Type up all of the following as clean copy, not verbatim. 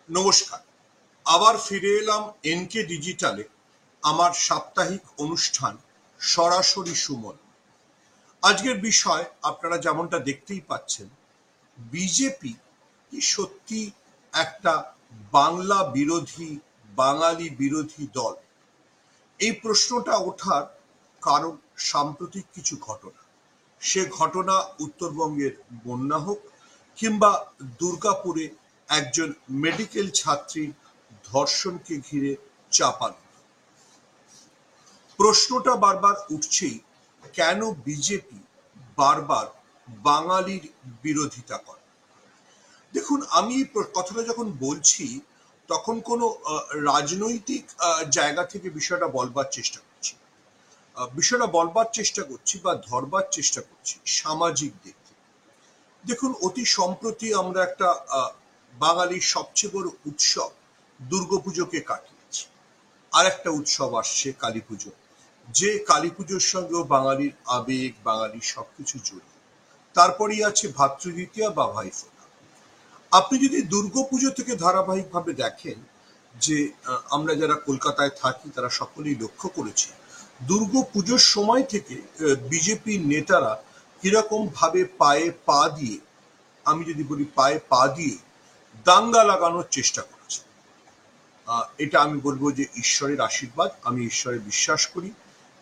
নমস্কার, আবার ফিরে এলাম এনকে ডিজিটালে আমার সাপ্তাহিক অনুষ্ঠান সরাসরি সুমন। আজকের বিষয় আপনারা যেমনটা দেখতেই পাচ্ছেন, বিজেপি কি সত্যি একটা বাংলা বিরোধী, বাঙালি বিরোধী দল? এই প্রশ্নটা ওঠার কারণ সাম্প্রতিক কিছু ঘটনা। সে ঘটনা উত্তরবঙ্গের বন্যা হোক কিংবা দুর্গাপুরে একজন মেডিকেল ছাত্রীর ধর্ষণকে ঘিরে চাপানো। প্রশ্নটা বারবার উঠছেই, কেন বিজেপি বারবার বাঙালির বিরোধিতা করে? দেখুন, আমি এই কথাটা যখন বলছি তখন কোনো রাজনৈতিক জায়গা থেকে বিষয়টা বলবার চেষ্টা করছি, বিষয়টা বলবার চেষ্টা করছি বা ধরবার চেষ্টা করছি সামাজিক দিক থেকে। দেখুন, অতি সম্প্রতি আমরা একটা বাঙালির সবচেয়ে বড় উৎসব দুর্গাপুজোকে কাটিয়েছি। আর একটা উৎসব আসছে, কালী পুজো, যে কালী পুজোর সঙ্গেও বাঙালির আবেগ, বাঙালির সবকিছু জড়িয়ে। তারপরেই আছে ভাতৃদ্বিতীয়া বা ভাইফোঁটা। আপনি যদি দুর্গাপুজো থেকে ধারাবাহিকভাবে দেখেন, যে আমরা যারা কলকাতায় থাকি তারা সকলেই লক্ষ্য করেছি, দুর্গাপুজোর সময় থেকে বিজেপির নেতারা কিরকম ভাবে পায়ে পা দিয়ে, আমি যদি বলি পায়ে পা দিয়ে দাঙ্গা লাগানোর চেষ্টা করেছে। এটা আমি বলবো যে ঈশ্বরের আশীর্বাদ, আমি ঈশ্বরে বিশ্বাস করি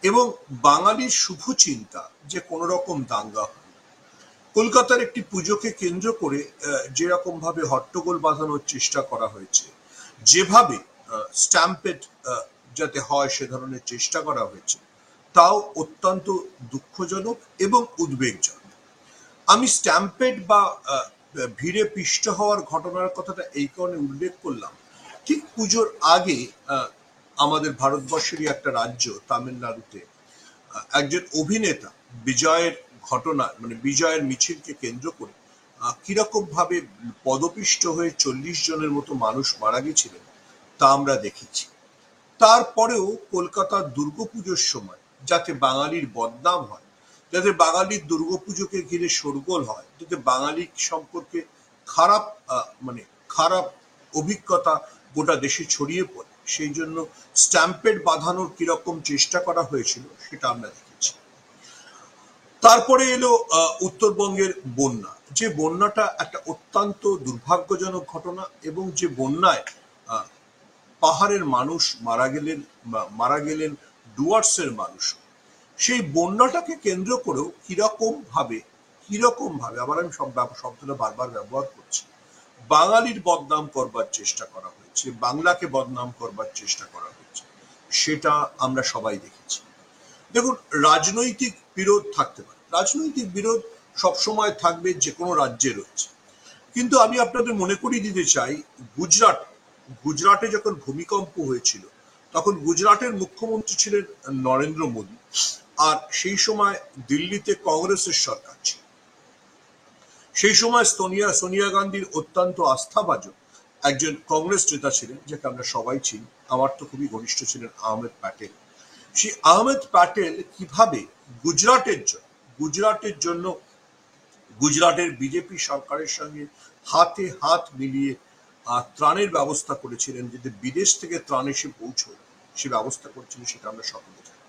এবং বাঙালির শুভ চিন্তা যে কোনো রকম দাঙ্গা হয়। কলকাতার একটি পুজোকে কেন্দ্র করে যেরকম ভাবে হট্টগোল বাঁধানোর চেষ্টা করা হয়েছে, যেভাবে স্ট্যাম্পেড যাতে হয় সে ধরনের চেষ্টা করা হয়েছে, তাও অত্যন্ত দুঃখজনক এবং উদ্বেগজনক। আমি স্ট্যাম্পেড বা ভিড়ে পিষ্ট হওয়ার ঘটনার কথাটা এই কারণে উল্লেখ করলাম, ঠিক পুজোর আগে আমাদের ভারতবর্ষেরই একটা রাজ্য তামিলনাড়ুতে একজন অভিনেতা বিজয়ের ঘটনা, মানে বিজয়ের মিছিলকে কেন্দ্র করে কিরকম ভাবে পদপিষ্ট হয়ে 40 জনের মতো মানুষ মারা গেছিলেন তা আমরা দেখেছি। তারপরেও কলকাতার দুর্গাপুজোর সময় যাতে বাঙালির বদনাম হয়, যাতে বাঙালির দুর্গাপুজোকে ঘিরে শোরগোল হয়, যাতে বাঙালি সম্পর্কে খারাপ খারাপ অভিজ্ঞতা গোটা দেশে ছড়িয়ে পড়ে, সেই জন্য স্ট্যাম্পেড বাঁধানোর কিরকম চেষ্টা করা হয়েছিল সেটা আমরা দেখেছি। তারপরে এলো উত্তরবঙ্গের বন্যা, যে বন্যাটা একটা অত্যন্ত দুর্ভাগ্যজনক ঘটনা এবং যে বন্যায় পাহাড়ের মানুষ মারা গেলেন ডুয়ার্সের মানুষ। সেই বন্যাটাকে কেন্দ্র করেও কিরকম ভাবে আবার আমি শব্দটা বারবার ব্যবহার করছি, বাঙালির বদনাম করবার চেষ্টা করা হয়েছে, বাংলাকে বদনাম করবার চেষ্টা করা হয়েছে, সেটা আমরা সবাই দেখেছি। দেখুন, রাজনৈতিক বিরোধ থাকতে পারে, রাজনৈতিক বিরোধ সবসময় থাকবে, যে কোনো রাজ্যে রয়েছে। কিন্তু আমি আপনাদের মনে করিয়ে দিতে চাই, গুজরাটে যখন ভূমিকম্প হয়েছিল তখন গুজরাটের মুখ্যমন্ত্রী ছিলেন নরেন্দ্র মোদী, আর সেই সময় দিল্লিতে কংগ্রেসের সরকার ছিল। সেই সময় সোনিয়া গান্ধীর অত্যন্ত আস্থাভাজন একজন কংগ্রেস নেতা ছিলেন, যাকে আমরা সবাই চিনি, আমার তো খুবই ঘনিষ্ঠ ছিলেন, আহমেদ প্যাটেল। সেই আহমেদ প্যাটেল কিভাবে গুজরাটের জন্য গুজরাটের বিজেপি সরকারের সঙ্গে হাতে হাত মিলিয়ে ত্রাণের ব্যবস্থা করেছিলেন, যাতে বিদেশ থেকে ত্রাণ এসে পৌঁছয় সে ব্যবস্থা করেছিলেন, সেটা আমরা সকলে জানি।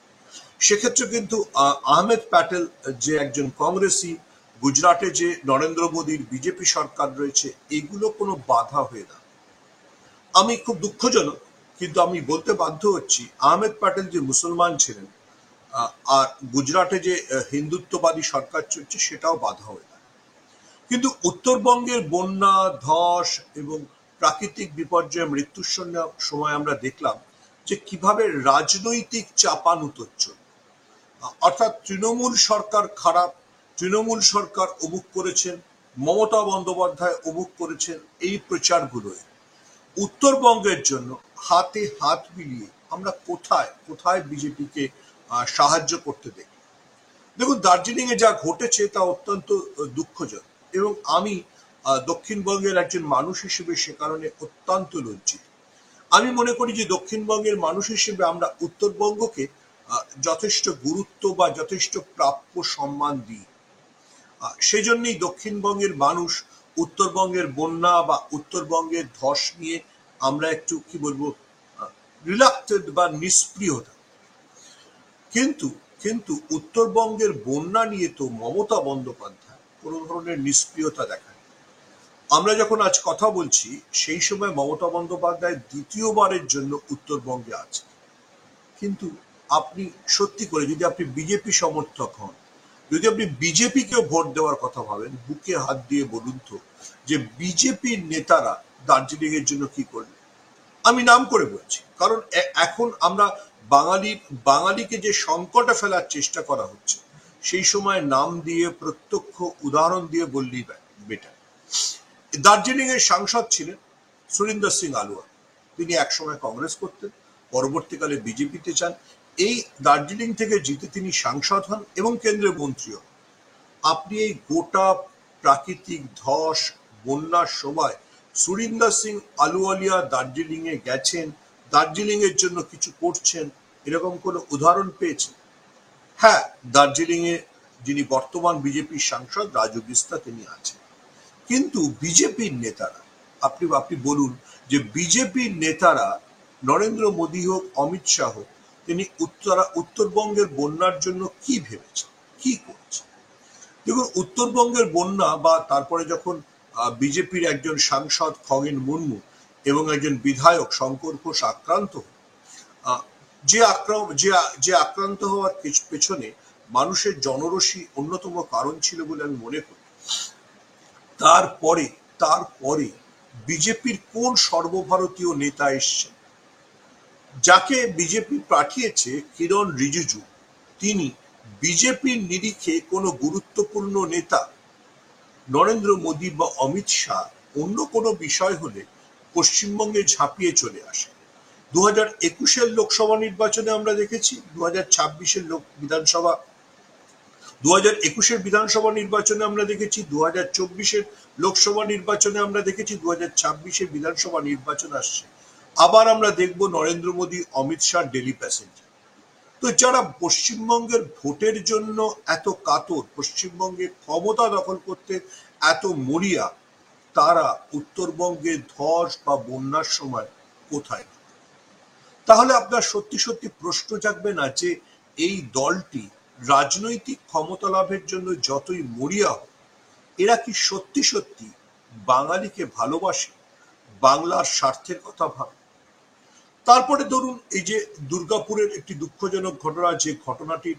সেক্ষেত্রে কিন্তু আহমেদ প্যাটেল যে একজন কংগ্রেসি, গুজরাটে যে নরেন্দ্র মোদীর বিজেপি সরকার রয়েছে, এগুলো কোনো বাধা হয়ে না। আমি খুব দুঃখজনক, কিন্তু আমি বলতে বাধ্য হচ্ছি, আহমেদ প্যাটেল যে মুসলমান ছিলেন, আর গুজরাটে যে হিন্দুত্ববাদী সরকার চলছে, সেটাও বাধা হয়ে না। কিন্তু উত্তরবঙ্গের বন্যা, ধস এবং প্রাকৃতিক বিপর্যয়ে মৃত্যুর সময় আমরা দেখলাম যে কিভাবে রাজনৈতিক চাপানুতোর চলল। অর্থাৎ তৃণমূল সরকার খারাপ, তৃণমূল সরকার অমুক করেছেন, মমতা বন্দ্যোপাধ্যায় অমুক করেছেন, এই প্রচারগুলোয় উত্তরবঙ্গের জন্য হাতে হাত মিলিয়ে আমরা কোথায় বিজেপিকে সাহায্য করতে দেখি। দেখুন, দার্জিলিং এ যা ঘটেছে তা অত্যন্ত দুঃখজনক এবং আমি দক্ষিণবঙ্গের একজন মানুষ হিসেবে সে কারণে অত্যন্ত লজ্জিত। আমি মনে করি যে দক্ষিণবঙ্গের মানুষ হিসেবে আমরা উত্তরবঙ্গকে যথেষ্ট গুরুত্ব বা যথেষ্ট প্রাপ্য সম্মান দিই। সেজন্যই দক্ষিণবঙ্গের মানুষ উত্তরবঙ্গের বন্যা বা উত্তরবঙ্গের ধস নিয়ে আমরা একটু কি বলবো রিলাক্টেড বা নিষ্প্রিয়। কিন্তু কিন্তু উত্তরবঙ্গের বন্যা নিয়ে তো মমতা বন্দ্যোপাধ্যায় কোনো ধরনের নিষ্ক্রিয়তা দেখায়। আমরা যখন আজ কথা বলছি সেই সময় মমতা বন্দ্যোপাধ্যায় দ্বিতীয়বারের জন্য উত্তরবঙ্গে আছে। কিন্তু আপনি সত্যি করে যদি আপনি বিজেপি সমর্থক হন, যদি আপনি বিজেপিকে ভোট দেওয়ার কথা ভাবেন, বুকে হাত দিয়ে বলুন তো যে বিজেপির নেতারা দার্জিলিং এর জন্য কি করলেন। আমি নাম করে বলছি কারণ এখন আমরা বাঙালিকে যে সংকটে ফেলার চেষ্টা করা হচ্ছে সেই সময় নাম দিয়ে প্রত্যক্ষ উদাহরণ দিয়ে বললেই বেটার। দার্জিলিং এর সাংসদ ছিলেন সুরিন্দর সিং আলুয়া। তিনি একসময় কংগ্রেস করতেন, পরবর্তীকালে বিজেপিতে যান। এই দার্জিলিং থেকে জিতে তিনি সাংসদ হন এবং কেন্দ্রীয় মন্ত্রী হন। আপনি এই গোটা প্রাকৃতিক ধস বন্যার সময় সুরিন্দর সিং আলুওয়ালিয়া দার্জিলিং এ গেছেন, দার্জিলিং এর জন্য কিছু করছেন, এরকম কোনো উদাহরণ পেয়েছেন? হ্যাঁ, দার্জিলিং এ যিনি বর্তমান বিজেপির সাংসদ রাজু বিস্তা তিনি আছেন। কিন্তু বিজেপির নেতারা আপনি বলুন যে বিজেপির নেতারা নরেন্দ্র মোদী হোক অমিত শাহ হোক তিনি উত্তরবঙ্গের বন্যার জন্য কি ভেবেছেন, কি করেছেন? দেখুন, উত্তরবঙ্গের বন্যা বা তারপরে যখন বিজেপির একজন সাংসদ খগেন মুর্মু এবং একজন বিধায়ক শঙ্কর ঘোষ আক্রান্ত যে আক্রান্ত হওয়ার পেছনে মানুষের জনরোষী অন্যতম কারণ ছিল বলে আমি মনে করি। তারপরে বিজেপির কোন সর্বভারতীয় নেতা এসছেন? যাকে বিজেপি পাঠিয়েছে কিরণ রিজিজু, তিনি বিজেপির নিরিখে কোনো গুরুত্বপূর্ণ নেতা। নরেন্দ্র মোদী বা অমিত শাহ অন্য কোনো বিষয় হলে পশ্চিমবঙ্গে ঝাঁপিয়ে চলে আসে। 2021-এর লোকসভা নির্বাচনে আমরা দেখেছি, 2026-এর বিধানসভা 2021-এর বিধানসভা নির্বাচনে আমরা দেখেছি, 2024-এর লোকসভা নির্বাচনে আমরা দেখেছি, 2026-এর বিধানসভা নির্বাচন আসছে। আবার আমরা দেখব নরেন্দ্র মোদী অমিত শাহ ডেলি প্যাসেঞ্জার। তো যারা পশ্চিমবঙ্গের ভোটের জন্য এত কাতর, পশ্চিমবঙ্গে ক্ষমতা দখল করতে এত মরিয়া, তারা উত্তরবঙ্গে ধস বা বন্যার সময় কোথায়? তাহলে আপনার সত্যি সত্যি প্রশ্ন জাগবে না যে এই দলটি রাজনৈতিক ক্ষমতা লাভের জন্য যতই মরিয়া হোক, এরা কি সত্যি সত্যি বাঙালিকে ভালোবাসে, বাংলার স্বার্থের কথা ভাবে? তারপরে ধরুন এই যে দুর্গাপুরের একটি দুঃখজনক ঘটনা, যে ঘটনাটির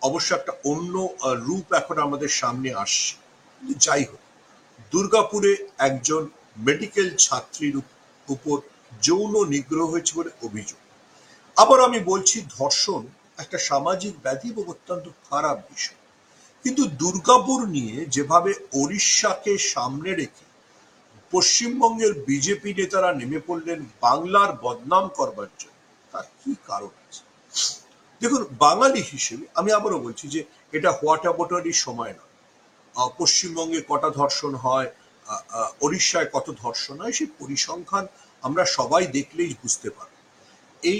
অবশ্য একটা অন্য রূপ এখন আমাদের সামনে আসছে। যাই হোক, দুর্গাপুরে একজন মেডিকেল ছাত্রীর উপর যৌন নিগ্রহ হয়েছে বলে অভিযোগ। আবার আমি বলছি, ধর্ষণ একটা সামাজিক ব্যাধি এবং অত্যন্ত খারাপ বিষয়। কিন্তু দুর্গাপুর নিয়ে যেভাবে ওড়িশাকে সামনে রেখে পশ্চিমবঙ্গের বিজেপি নেতারা নেমে পড়লেন বাংলার বদনাম করবার জন্য, তার কি কারণ আছে? দেখুন, বাঙালি হিসেবে আমি আবারও বলছি যে এটা হোয়াট অ্যাবাউটারই সময় নয়। পশ্চিমবঙ্গে কটা ধর্ষণ হয়, ওড়িশায় কত ধর্ষণ হয়, সেই পরিসংখ্যান আমরা সবাই দেখলেই বুঝতে পারব। এই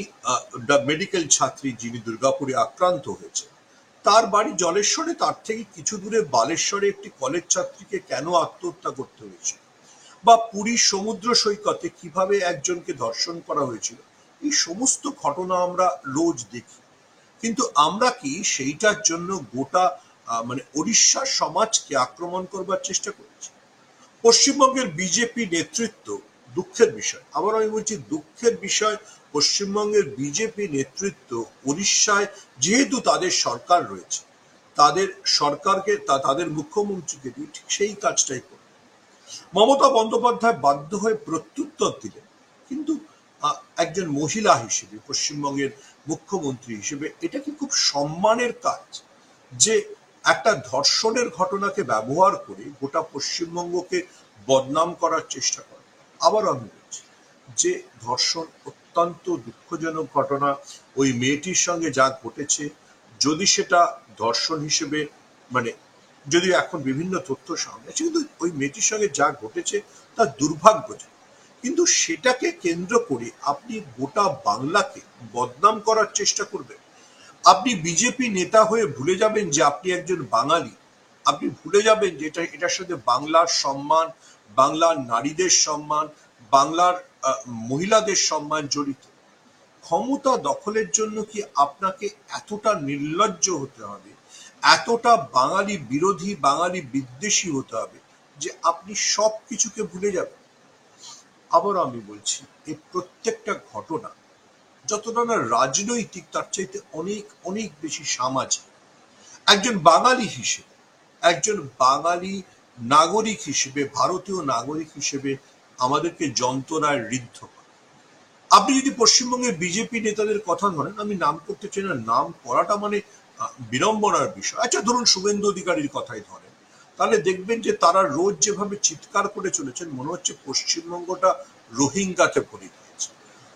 মেডিকেল ছাত্রী যিনি দুর্গাপুরে আক্রান্ত হয়েছে, তার বাড়ি জলেশ্বরে, তার থেকে কিছু দূরে বালেশ্বরে একটি কলেজ ছাত্রীকে কেন আত্মহত্যা করতে হয়েছিল, বা পুরীর সমুদ্র সৈকতে কিভাবে একজনকে ধর্ষণ করা হয়েছিল, এই সমস্ত ঘটনা আমরা রোজ দেখি। কিন্তু আমরা কি সেইটার জন্য গোটা ওড়িশার সমাজকে আক্রমণ করবার চেষ্টা করছি? পশ্চিমবঙ্গের বিজেপি নেতৃত্ব, দুঃখের বিষয়, আবার আমি বলছি দুঃখের বিষয়, পশ্চিমবঙ্গের বিজেপি নেতৃত্ব উড়িষ্যায় যেহেতু তাদের সরকার রয়েছে, তাদের সরকারকে তাদের মুখ্যমন্ত্রীকে দিয়ে ঠিক সেই কাজটাই করে। মমতা বন্দ্যোপাধ্যায় বাধ্য হয়ে প্রত্যুত্তর দিলেন, কিন্তু একজন মহিলা হিসেবে, পশ্চিমবঙ্গের মুখ্যমন্ত্রী হিসেবে এটা কি খুব সম্মানের কাজ যে একটা ধর্ষণের ঘটনাকে ব্যবহার করে গোটা পশ্চিমবঙ্গকে বদনাম করার চেষ্টা করে? আবার আমি বলছি যে ধর্ষণ অত্যন্ত দুঃখজনক ঘটনা। ওই মেয়েটির সঙ্গে যা ঘটেছে, যদি সেটা ধর্ষণ হিসেবে যদিও এখন বিভিন্ন তথ্য সামনে আছে, কিন্তু ওই মেয়েটির সঙ্গে যা ঘটেছে তা দুর্ভাগ্যজনক। কিন্তু সেটাকে কেন্দ্র করে আপনি গোটা বাংলাকে বদনাম করার চেষ্টা করবেন। আপনি বিজেপি নেতা হয়ে ভুলে যাবেন যে আপনি একজন বাঙালি। আপনি ভুলে যাবেন যে এটার সাথে বাংলার সম্মান, বাংলার নারীদের সম্মান, বাংলার মহিলাদের সম্মান জড়িত। ক্ষমতা দখলের জন্য কি আপনাকে এতটা নির্লজ্জ হতে হবে, এতটা বাঙালি বিরোধী, বাঙালি বিদ্বেষী হতে হবে যে আপনি সব কিছুকে ভুলে যাবেন? আবার আমি বলছি, এই প্রত্যেকটা ঘটনা যতটা না রাজনৈতিক, তার চাইতে অনেক অনেক বেশি সামাজিক। একজন বাঙালি হিসেবে, একজন বাঙালি নাগরিক হিসেবে, ভারতীয় নাগরিক হিসেবে আমাদেরকে যন্ত্রণায় ঋদ্ধ করে। আপনি যদি পশ্চিমবঙ্গের বিজেপি নেতাদের কথা ধরেন, আমি নাম করতে চাই না, নাম করাটা মানে বিড়ম্বনার বিষয়। আচ্ছা, ধরুন শুভেন্দু অধিকারীর কথাই ধরেন, তাহলে দেখবেন যে তারা রোজ যেভাবে চিৎকার করে চলেছেন, মনে হচ্ছে পশ্চিমবঙ্গটা রোহিঙ্গাতে ভরে গিয়েছে।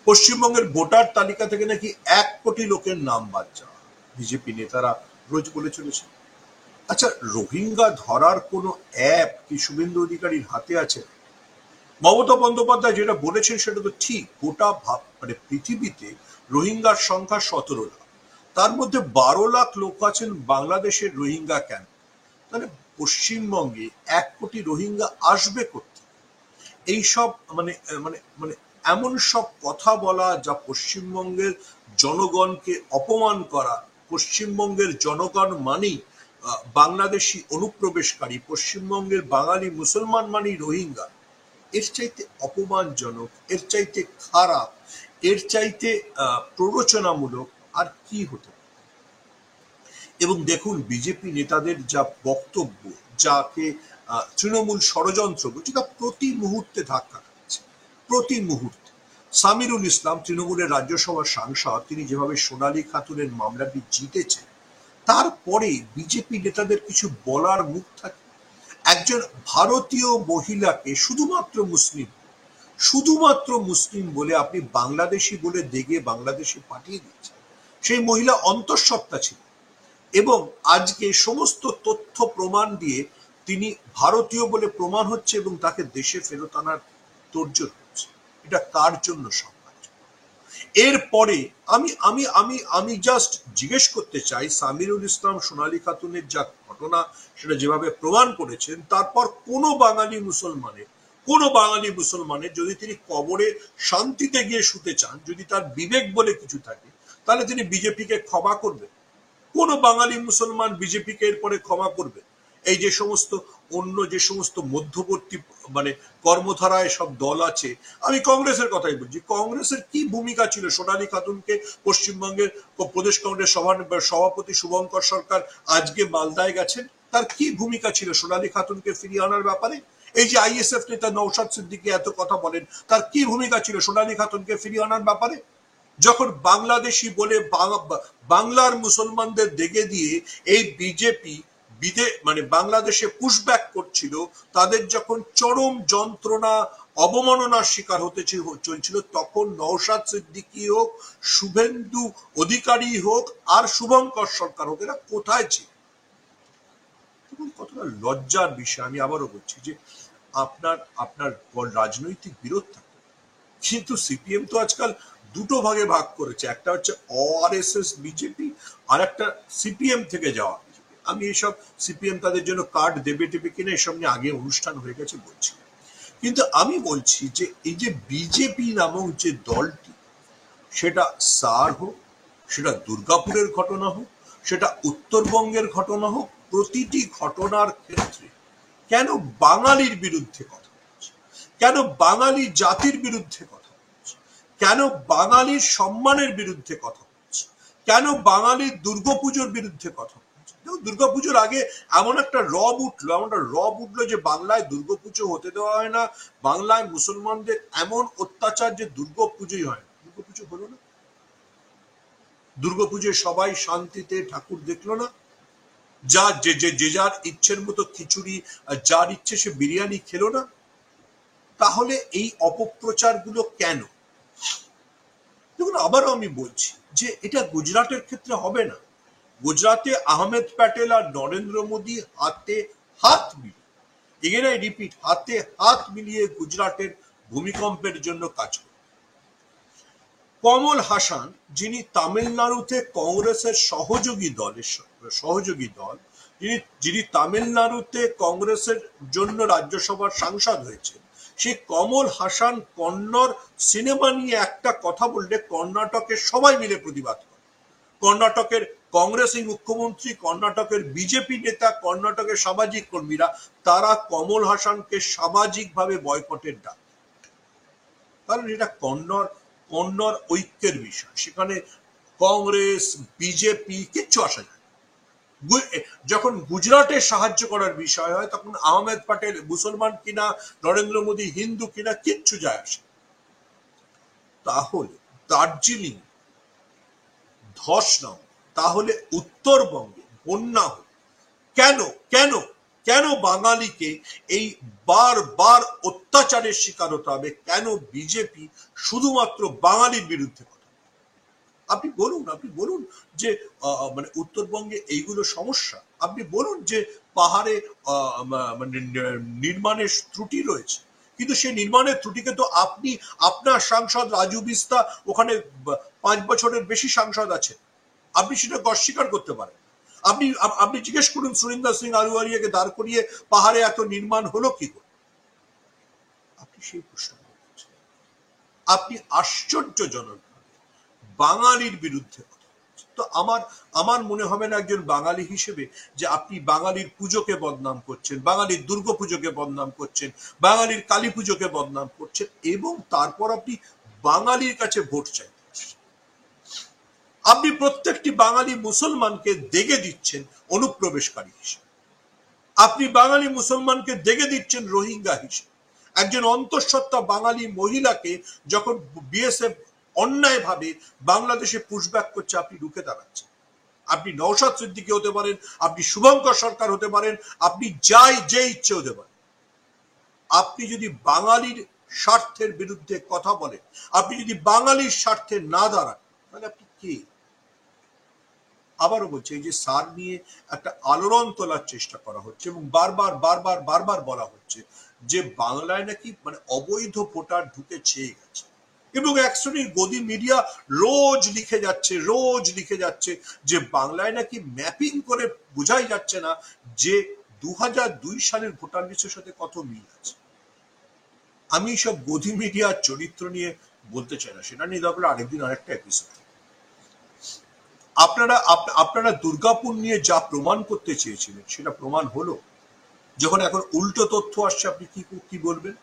পশ্চিমবঙ্গের ভোটার তালিকা থেকে নাকি 1 কোটি লোকের নাম বাদ যাওয়া বিজেপি নেতারা রোজ বলে চলেছে। আচ্ছা, রোহিঙ্গা ধরার কোনো অ্যাপ কি শুভেন্দু অধিকারীর হাতে আছে? মমতা বন্দ্যোপাধ্যায় যেটা বলেছেন সেটা তো ঠিক। গোটা মানে পৃথিবীতে রোহিঙ্গার সংখ্যা 17 লাখ, তার মধ্যে 12 লাখ লোক আছেন বাংলাদেশের। রোহিঙ্গা কেন? মানে পশ্চিমবঙ্গে 1 কোটি রোহিঙ্গা আসবে কোথা? এইসব মানে মানে মানে এমন সব কথা বলা যা পশ্চিমবঙ্গের জনগণকে অপমান করা। পশ্চিমবঙ্গের জনগণ মানেই বাংলাদেশি অনুপ্রবেশকারী, পশ্চিমবঙ্গের বাঙালি মুসলমান মানেই রোহিঙ্গা। এর চাইতে অপমানজনক, এর চাইতে খারাপ, এর চাইতে প্ররোচনামূলক আর কি হতে পারে? এবং দেখুন, বিজেপি নেতাদের যা বক্তব্য, যাকে তৃণমূল ষড়যন্ত্র বলছে, তা প্রতি মুহূর্তে ধাক্কা খাচ্ছে, প্রতি মুহূর্তে। সামিরুল ইসলাম, তৃণমূলের রাজ্যসভার সাংসদ, তিনি যেভাবে সোনালী খাতুনের মামলাটি জিতেছেন, তারপরে বিজেপি নেতাদের কিছু বলার মুখ থাকে? একজন ভারতীয় মহিলাকে শুধুমাত্র মুসলিম বলে আপনি বাংলাদেশি বলে দেগে বাংলাদেশে পাঠিয়ে দিয়েছেন। সেই মহিলা অন্তঃসত্ত্বা ছিল এবং আজকে সমস্ত তথ্য প্রমাণ দিয়ে তিনি ভারতীয় বলে প্রমাণ হচ্ছে এবং তাকে দেশে ফেরত আনার তোড়জোড় হচ্ছে। এটা কার জন্য সম্মান? এরপরে আমি আমি আমি আমি জাস্ট জিজ্ঞেস করতে চাই, সামিরুল ইসলাম সোনালী খাতুনের যা ঘটনা সেটা যেভাবে প্রমাণ করেছেন, তারপর কোনো বাঙালি মুসলমানের যদি তিনি কবরে শান্তিতে গিয়ে শুতে চান, যদি তার বিবেক বলে কিছু থাকে, তাহলে তিনি বিজেপিকে ক্ষমা করবেন? কোন বাঙালি মুসলমান বিজেপিকে এরপরে ক্ষমা করবে? এই যে সমস্ত মধ্যবর্তী মানে কর্মধারায় সব দল আছে, আমি কংগ্রেসের কথাই বলছি, কংগ্রেসের কি ভূমিকা ছিল সোনালী খাতুনকে পশ্চিমবঙ্গের প্রদেশ কংগ্রেস সভাপতি শুভঙ্কর সরকার আজকে মালদায় গেছেন, তার কি ভূমিকা ছিল সোনালী খাতুনকে ফিরিয়ে আনার ব্যাপারে? এই যে আইএসএফ নেতা নওশাদ সিদ্দিকী এত কথা বলেন, তার কি ভূমিকা ছিল সোনালী খাতুনকে ফিরিয়ে আনার ব্যাপারে? যখন বাংলাদেশি বলে বাংলার মুসলমানদের দেখে দিয়ে এই বিজেপি মানে বাংলাদেশে পুশব্যাক করছিল, তাদের যখন চরম যন্ত্রণা অবমাননার শিকার হতে চলছিল, তখন নওশাদ সিদ্দিকী হোক, শুভেন্দু অধিকারী হোক, আর শুভঙ্কর সরকার হোক, এরা কোথায় ছিল? কতটা লজ্জার বিষয়। আমি আবারও বলছি যে আপনার আপনার রাজনৈতিক বিরোধ থাকে, কিন্তু সিপিএম তো আজকাল দুটো ভাগে ভাগ করেছে, একটা হচ্ছে ORSS বিজেপি, আর একটা সিপিএম থেকে যাওয়া বিজেপি। আমি এসব সিপিএম তাদের জন্য কার্ড দেবে টেবে কিনা এসব নিয়ে আগে অনুষ্ঠান হয়ে গেছে বলছি, কিন্তু আমি বলছি যে এই যে বিজেপি নামক যে দলটি, সেটা সার হোক, সেটা দুর্গাপুরের ঘটনা হোক, সেটা উত্তরবঙ্গের ঘটনা হোক, প্রতিটি ঘটনার ক্ষেত্রে কেন বাঙালির বিরুদ্ধে কথা বলছে? কেন বাঙালি জাতির বিরুদ্ধে কথা বলছে? কেন বাঙালির সম্মানের বিরুদ্ধে কথা বলছে? কেন বাঙালির দুর্গাপুজোর বিরুদ্ধে কথা বলছে? দুর্গাপুজোর আগে এমন একটা রব উঠলো যে বাংলায় দুর্গাপুজো হতে দেওয়া হয় না, বাংলায় মুসলমানদের এমন অত্যাচার যে দুর্গাপুজোই হয় না। দুর্গাপুজো হলো না, দুর্গাপুজোয় সবাই শান্তিতে ঠাকুর দেখলো না, যা যে যার ইচ্ছের মতো খিচুড়ি, যার ইচ্ছে সে বিরিয়ানি খেলো না। তাহলে এই অপপ্রচারগুলো কেন? দেখুন, আবারও আমি বলছি যে এটা গুজরাটের ক্ষেত্রে হবে না। গুজরাটে আহমেদ প্যাটেল আর নরেন্দ্র মোদী হাতে হাত মিলিয়ে, এগেন আই রিপিট, হাতে হাত মিলিয়ে গুজরাটের ভূমিকম্পের জন্য কাজ করে। কমল হাসান, যিনি তামিলনাড়ুতে কংগ্রেসের সহযোগী দল, যিনি যিনি তামিলনাড়ুতে কংগ্রেসের জন্য রাজ্যসভার সাংসদ হয়েছেন, সেই কমল হাসান কন্নড় সিনেমা নিয়ে একটা কথা বললে কর্ণাটকের সবাই মিলে প্রতিবাদ করে। কর্ণাটকের কংগ্রেসী মুখ্যমন্ত্রী, কর্ণাটকের বিজেপি নেতা, কর্ণাটকের সামাজিক কর্মীরা তারা কমল হাসানকে সামাজিকভাবে বয়কটের ডাক। কারণ এটা কন্নড় কন্নড় ঐক্যের বিষয়, সেখানে কংগ্রেস বিজেপি কিচ্ছু আসে না। যখন গুজরাটে সাহায্য করার বিষয় হয় তখন আহমেদ প্যাটেল মুসলমান কিনা, নরেন্দ্র মোদী হিন্দু কিনা কিচ্ছু যায় আসে। তাহলে দার্জিলিং ধস নাও, তাহলে উত্তরবঙ্গে বন্যা হোক, কেন কেন কেন বাঙালিকে এই বারবার অত্যাচারের শিকার হতে হবে? কেন বিজেপি শুধুমাত্র বাঙালির বিরুদ্ধে কথা? আপনি বলুন যে মানে উত্তরবঙ্গে এইগুলো সমস্যা। আপনি বলুন যে পাহাড়ে মানে নির্মাণের ত্রুটি রয়েছে, কিন্তু সেই নির্মাণের ত্রুটিকে তো আপনি, আপনার সাংসদ রাজু বিস্তা, ওখানে 5 বছরের বেশি সাংসদ আছে, আপনি সেটা অস্বীকার করতে পারেন? আপনি আপনি জিজ্ঞেস করুন সুরিন্দর সিং আলুওয়ালিয়াকে দাঁড় করিয়ে পাহাড়ে এত নির্মাণ হলো কি করে? আপনি সেই প্রশ্ন করছেন। আপনি আশ্চর্যজনক বাঙালির বিরুদ্ধে কথা বলছেন। তো আমার মনে হবে না একজন বাঙালি হিসেবে যে আপনি বাঙালির পুজোকে বদনাম করছেন, বাঙালির দুর্গা পুজোকে বদনাম করছেন, বাঙালির কালী পুজোকে বদনাম করছেন, এবং তারপর আপনি বাঙালির কাছে ভোট চাইছেন। আপনি প্রত্যেকটি বাঙালি মুসলমানকে দেগে দিচ্ছেন অনুপ্রবেশকারী হিসেবে। আপনি বাঙালি মুসলমানকে দেগে দিচ্ছেন রোহিঙ্গা হিসেবে। একজন অন্তঃসত্ত্বা বাঙালি মহিলাকে যখন বিএসএফ অন্যায়ভাবে বাংলাদেশে পুশব্যাক করছে, আপনি রুখে দাঁড়াচ্ছেন। আপনি নওশাদ সিদ্দিকী হতে পারেন, আপনি শুভঙ্কর সরকার হতে পারেন, আপনি যে ইচ্ছে হতে পারেন। আপনি যদি বাঙালির স্বার্থের বিরুদ্ধে কথা বলেন, আপনি যদি বাঙালির স্বার্থে না দাঁড়ান, তাহলে আপনি কে? আবারও বলছে, এই যে সার নিয়ে একটা আলোড়ন তোলার চেষ্টা করা হচ্ছে এবং বারবার বারবার বারবার বলা হচ্ছে যে বাংলায় নাকি মানে অবৈধ ভোটার ঢুকে ছেয়ে গেছে, এবং এক শ্রেণীর গদি মিডিয়া রোজ লিখে যাচ্ছে যে বাংলায় নাকি ম্যাপিং করে বোঝাই যাচ্ছে না যে 2002 সালের ভোটার লিস্টের সাথে কত মিল আছে। আমি সব গদি মিডিয়ার চরিত্র নিয়ে বলতে চাই না, সেটা নিয়ে দরকার আরেকদিন আরেকটা এপিসোড। আপনারা দুর্গাপুর নিয়ে যা প্রমাণ করতে চেয়েছিলেন সেটা প্রমাণ হলো। যখন এখন উল্টো তথ্য আসছে, আপনি কি বলবেন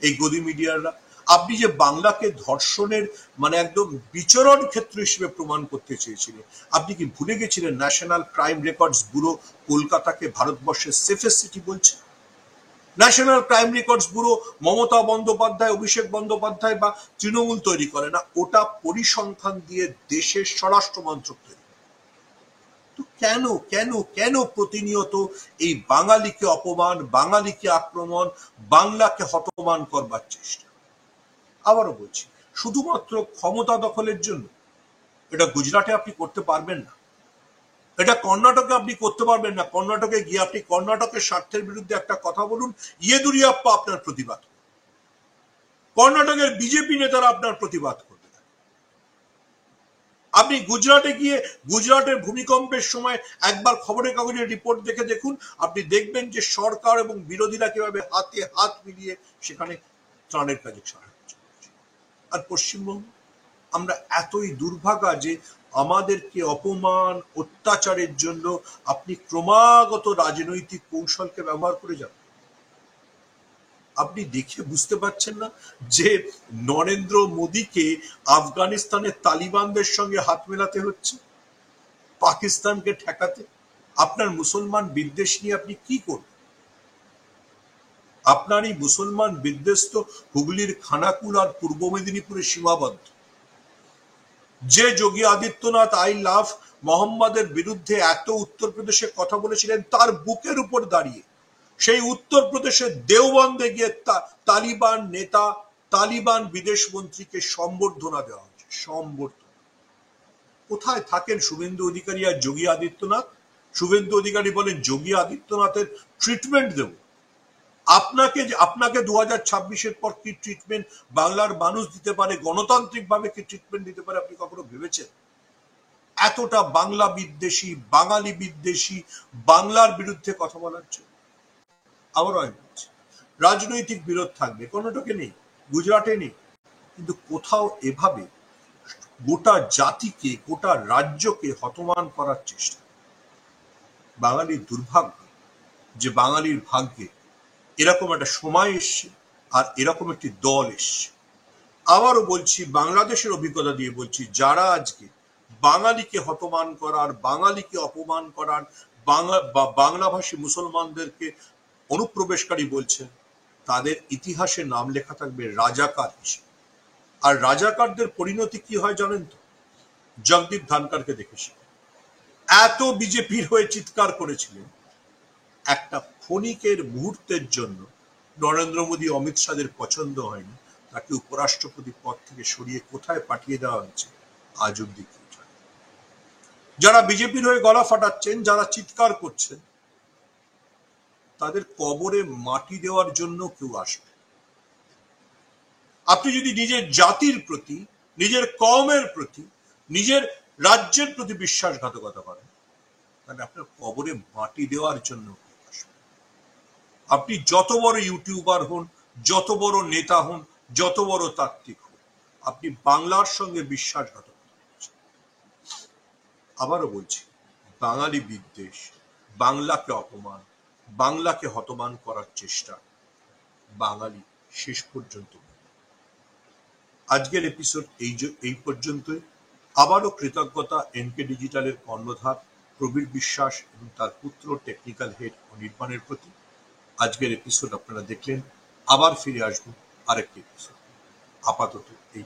এই গদি মিডিয়াররা? আপনি যে বাংলাকে ধর্ষণের মানে একদম বিচরণ ক্ষেত্র হিসেবে প্রমাণ করতে চেয়েছিলেন, আপনি কি ভুলে গেছিলেন ন্যাশনাল ক্রাইম রেকর্ডস ব্যুরো কলকাতাকে ভারতবর্ষের সেফেস্ট সিটি বলছে? National crime records bureau Mamata Bandyopadhyay, Abhishek Bandyopadhyay বা তৃণমূল তৈরি করে না, ওটা পরিসংখ্যান দিয়ে দেশের স্বরাষ্ট্র মন্ত্রক তৈরি। তো কেন কেন কেন প্রতিনিয়ত এই বাঙালিকে অপমান, বাঙালিকে আক্রমণ, বাংলাকে হতমান করবার চেষ্টা? আবারও বলছি, শুধুমাত্র ক্ষমতা দখলের জন্য এটা গুজরাটে আপনি করতে পারবেন না, এটা কর্ণাটকে আপনি করতে পারবেন না। কর্ণাটকে গিয়ে আপনি কর্ণাটকের স্বার্থের বিরুদ্ধে একটা কথা বলুন, ইয়েদুরিয়াপ্পা আপনার প্রতিবাদ করবে, কর্ণাটকের বিজেপি নেতারা আপনার প্রতিবাদ করবে। আপনি গুজরাটে গিয়ে গুজরাটের ভূমিকম্পের সময় একবার খবরের কাগজের রিপোর্ট দেখে দেখুন, আপনি দেখবেন যে সরকার এবং বিরোধীরা কিভাবে হাতে হাত মিলিয়ে সেখানে ত্রাণের কাজে সাহায্য করছে। আর পশ্চিমবঙ্গ, আমরা এতই দুর্ভাগা যে আমাদেরকে অপমান অত্যাচারের জন্য আপনি ক্রমাগত রাজনৈতিক কৌশলকে ব্যবহার করে যান। আপনি দেখে বুঝতে পারছেন না যে নরেন্দ্র মোদীকে আফগানিস্তানের তালিবানদের সঙ্গে হাত মেলাতে হচ্ছে পাকিস্তানকে ঠেকাতে? আপনার মুসলমান বিদ্বেষ নিয়ে আপনি কি করবেন? আপনার এই মুসলমান বিদ্বেষ তো হুগলির খানাকুল আর পূর্ব মেদিনীপুরে সীমাবদ্ধ। যে যোগী আদিত্যনাথ আই লাভ মোহাম্মদের বিরুদ্ধে এত উত্তরপ্রদেশে কথা বলেছিলেন, তার বুকের উপর দাঁড়িয়ে সেই উত্তরপ্রদেশের দেওবন্দে গিয়ে তালিবান নেতা, তালিবান বিদেশ মন্ত্রীকে সম্বর্ধনা দেওয়া হয়েছে। সম্বর্ধনা। কোথায় থাকেন শুভেন্দু অধিকারী আর যোগী আদিত্যনাথ? শুভেন্দু অধিকারী বলেন যোগী আদিত্যনাথের ট্রিটমেন্ট দেব। আপনাকে 2026-এর পর কি ট্রিটমেন্ট বাংলার মানুষ দিতে পারে, গণতান্ত্রিক ভাবে কি ট্রিটমেন্ট দিতে পারে, আপনি কখনো ভেবেছেন? এতটা বাংলা বিদ্বেষী, বাঙালি বিদ্বেষী, বাংলার বিরুদ্ধে কথা বলার জন্য? আবারও আমি বলছি, রাজনৈতিক বিরোধ থাকবে, কর্ণাটকে নেই, গুজরাটে নেই, কিন্তু কোথাও এভাবে গোটা জাতিকে, গোটা রাজ্যকে হতমান করার চেষ্টা। বাঙালির দুর্ভাগ্য যে বাঙালির ভাগ্যে এরকম একটা সময় এসছে আর এরকম একটি দল এসছে। আবারও বলছি, বাংলাদেশের অভিজ্ঞতা দিয়ে বলছি, যারা আজকে বাঙালিকে হতমান করার, বাঙালিকে অপমান করার, বাংলাভাষী মুসলমানদেরকে অনুপ্রবেশকারী বলছেন, তাদের ইতিহাসে নাম লেখা থাকবে রাজাকার হিসেবে। আর রাজাকারদের পরিণতি কি হয় জানেন তো? জগদীপ ধনকরকে দেখেছি, এত বিজেপির হয়ে চিৎকার করেছিলেন, একটা ক্ষণিকের মুহূর্তের জন্য নরেন্দ্র মোদী, অমিত শাহের পছন্দ হয়নি, তাকে উপরাষ্ট্রপতি পদ থেকে সরিয়ে কোথায় পাঠিয়ে দেওয়া হয়েছে আজ অব্দি কেউ জানে না। যারা বিজেপির হয়ে গলা ফাটাচ্ছেন, যারা চিৎকার করছেন, তাদের কবরে মাটি দেওয়ার জন্য কেউ আসবে। আপনি যদি নিজের জাতির প্রতি, নিজের কওমের প্রতি, নিজের রাজ্যের প্রতি বিশ্বাসঘাতকতা করেন, তাহলে আপনার কবরে মাটি দেওয়ার জন্য কেউ আসবে। আপনি যত বড় ইউটিউবার হন, যত বড় নেতা হন, যত বড় তাত্ত্বিক হন, আপনি বাংলার সঙ্গে বিশ্বাসঘাতকতা করছেন। আবারও বলছি, বাঙালি বিদ্বেষ, বাংলাকে অপমান, বাংলাকে হতমান করার চেষ্টা বাঙালি শেষ পর্যন্ত। আজকের এপিসোড এই পর্যন্তই। আবারও কৃতজ্ঞতা এনকে ডিজিটালের কর্ণধার প্রবীর বিশ্বাস এবং তার পুত্র টেকনিক্যাল হেড অনির্বাণের প্রতি। আজকের এপিসোড আপনারা দেখলেন, আবার ফিরে আসবো আরেকটি এপিসোড। আপাতত এই